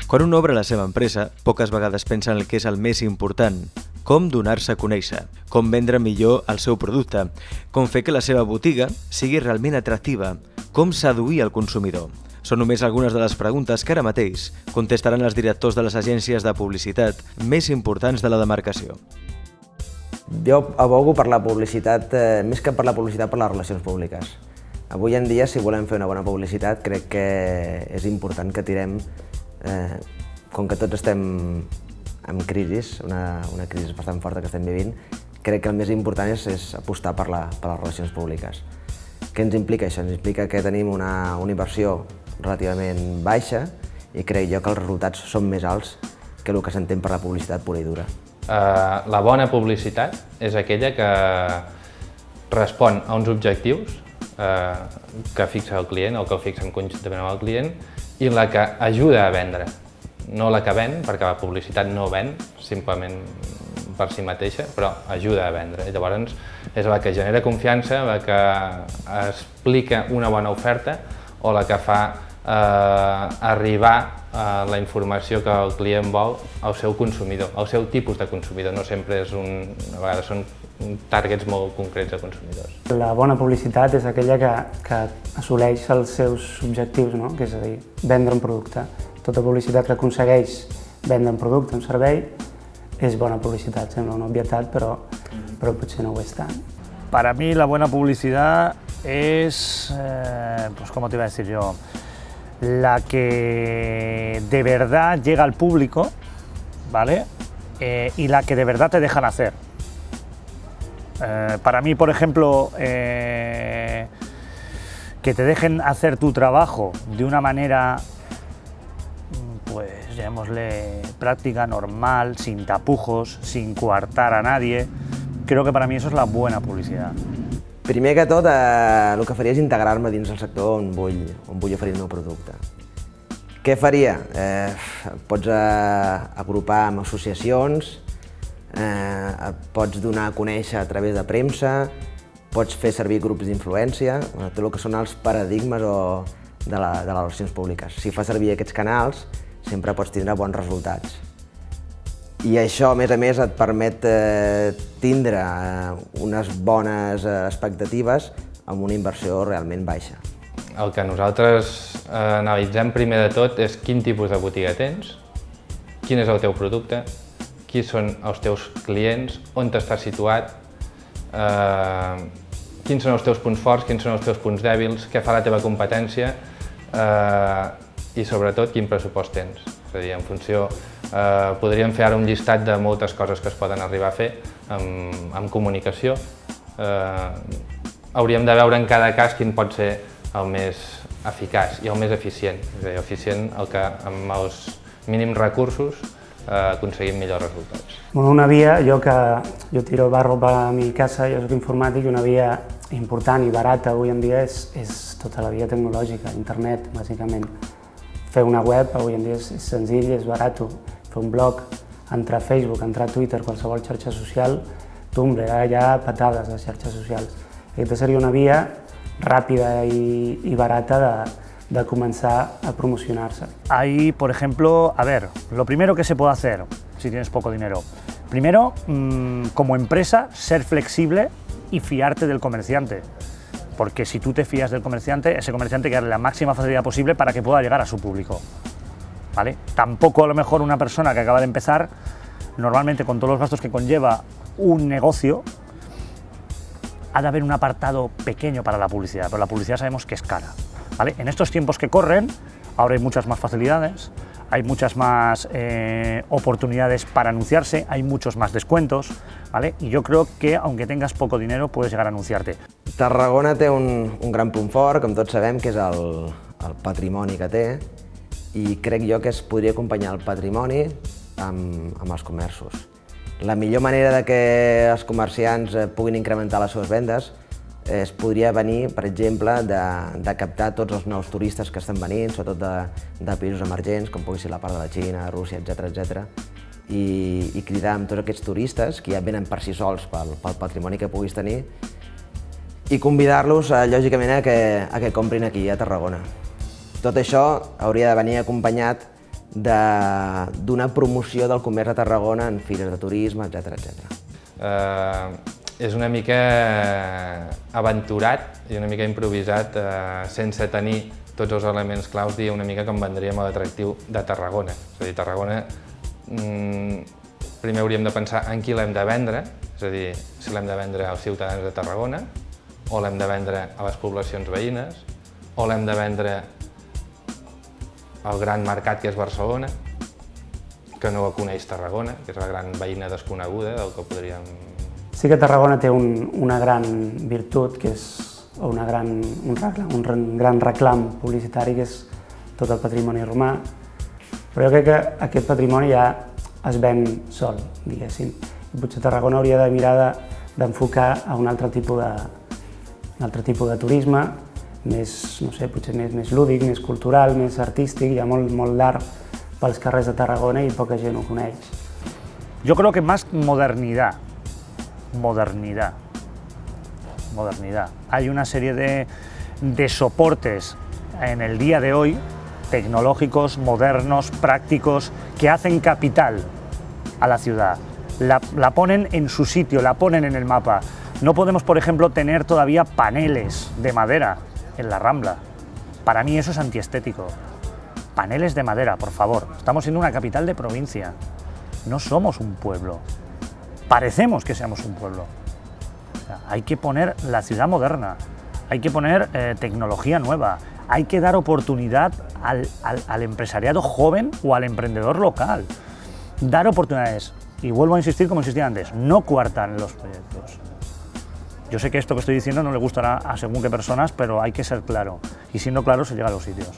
Quan un obre la seva empresa, poques vegades pensa en el que és el més important: com donar-se a conèixer, com vendre millor el seu producte, com fer que la seva botiga sigui realment atractiva, com seduir el consumidor. Són només algunes de les preguntes que ara mateix contestaran els directors de les agències de publicitat més importants de la demarcació. Jo abogo per la publicitat, més que per la publicitat, per les relacions públiques. Avui en dia, si volem fer una bona publicitat, crec que és important que tirem, com que tots estem en crisi, una crisi bastant forta que estem vivint, crec que el més important és apostar per les relacions públiques. Què ens implica això? Ens implica que tenim una inversió relativament baixa i crec jo que els resultats són més alts que el que s'entén per la publicitat pura i dura. La bona publicitat és aquella que respon a uns objectius que fixa el client o que el fixem conjuntament amb el client i la que ajuda a vendre, no la que ven, perquè la publicitat no ven simplement per si mateixa, però ajuda a vendre. Llavors és la que genera confiança, la que explica una bona oferta o la que fa arribar la informació que el client vol al seu consumidor, al seu tipus de consumidor. No sempre és a vegades són targets molt concrets de consumidors. La bona publicitat és aquella que assoleix els seus objectius, no? Que és a dir, vendre un producte. Tota publicitat que aconsegueix vendre un producte, un servei, es buena publicidad. Sembla una obvietat, pero potser no ho és tant. Para mí la buena publicidad es, pues como te iba a decir yo, la que de verdad llega al público, ¿vale? Y la que de verdad te dejan hacer. Para mí, por ejemplo, que te dejen hacer tu trabajo de una manera, pues llamémosle práctica, normal, sin tapujos, sin coartar a nadie, creo que para mí eso es la buena publicidad. Primer que tot, el que faria és integrar-me dins el sector on vull oferir el meu producte. Què faria? Pots agrupar amb associacions, pots donar a conèixer a través de premsa, pots fer servir grups d'influència, tot el que són els paradigmes de les relacions públiques. Si fas servir aquests canals, sempre pots tindre bons resultats. I això, a més, et permet tindre unes bones expectatives amb una inversió realment baixa. El que nosaltres analitzem primer de tot és quin tipus de botiga tens, quin és el teu producte, qui són els teus clients, on t'estàs situat, quins són els teus punts forts, quins són els teus punts dèbils, què fa la teva competència i sobretot quin pressupost tens. És a dir, en funció, podríem fer ara un llistat de moltes coses que es poden arribar a fer amb comunicació. Hauríem de veure en cada cas quin pot ser el més eficaç i el més eficient. És a dir, eficient el que amb els mínims recursos aconseguim millors resultats. Bueno, una via, jo tiro barro per mi casa, jo soc informàtic, i una via important i barata avui en dia és tota la via tecnològica, internet, bàsicament. Fer una web avui en dia és senzill, és barat. Fer un blog, entrar a Facebook, entrar a Twitter, qualsevol xarxa social, tumble, ara hi ha patades de xarxes socials. Aquesta seria una via ràpida i barata de comenzar a promocionarse. Ahí, por ejemplo, a ver, lo primero que se puede hacer si tienes poco dinero. Primero, como empresa, ser flexible y fiarte del comerciante. Porque si tú te fías del comerciante, ese comerciante hay que darle la máxima facilidad posible para que pueda llegar a su público, ¿vale? Tampoco a lo mejor una persona que acaba de empezar, normalmente con todos los gastos que conlleva un negocio, ha de haber un apartado pequeño para la publicidad, pero la publicidad sabemos que es cara, ¿vale? En estos tiempos que corren, ahora hay muchas más facilidades, hay muchas más oportunidades para anunciarse, hay muchos más descuentos, ¿vale? Y yo creo que aunque tengas poco dinero puedes llegar a anunciarte. Tarragona té un gran punt fort, com tots sabem, que és el patrimoni que té, i crec jo que es podria acompanyar el patrimoni amb els comerços. La millor manera de que els comerciants puguin incrementar les seves vendes es podria venir, per exemple, de captar tots els nous turistes que estan venint, sobretot de països emergents, com pugui ser la part de la Xina, Rússia, etc. I cridar amb tots aquests turistes, que ja venen per si sols pel patrimoni que puguis tenir, i convidar-los, lògicament, a que comprin aquí, a Tarragona. Tot això hauria de venir acompanyat d'una promoció del comerç a Tarragona en fires de turisme, etc. És una mica aventurat i una mica improvisat, sense tenir tots els elements claus, dir una mica com vendríem l'atractiu de Tarragona. És a dir, Tarragona, primer hauríem de pensar en qui l'hem de vendre, és a dir, si l'hem de vendre als ciutadans de Tarragona, o l'hem de vendre a les poblacions veïnes, o l'hem de vendre al gran mercat que és Barcelona, que no coneix Tarragona, que és la gran veïna desconeguda del que podríem... Sí que Tarragona té una gran virtut, que és un gran reclam publicitari, que és tot el patrimoni romà, però jo crec que aquest patrimoni ja es ven sol, diguéssim. I potser Tarragona hauria de mirar d'enfocar a un altre tipus de turisme, més, no sé, potser més lúdic, més cultural, més artístic. Hi ha molt d'art pels carrers de Tarragona i poca gent ho coneix. Yo creo que más modernidad. Hay una serie de soportes en el día de hoy, tecnológicos, modernos, prácticos, que hacen capital a la ciudad. La ponen en su sitio, la ponen en el mapa. No podemos, por ejemplo, tener todavía paneles de madera en la Rambla. Para mí eso es antiestético. Paneles de madera, por favor. Estamos siendo una capital de provincia. No somos un pueblo. Parecemos que seamos un pueblo. O sea, hay que poner la ciudad moderna, hay que poner tecnología nueva, hay que dar oportunidad al empresariado joven o al emprendedor local. Dar oportunidades. Y vuelvo a insistir como insistía antes, no coartan los proyectos. Yo sé que esto que estoy diciendo no le gustará a según qué personas, pero hay que ser claro. Y siendo claro se llega a los sitios.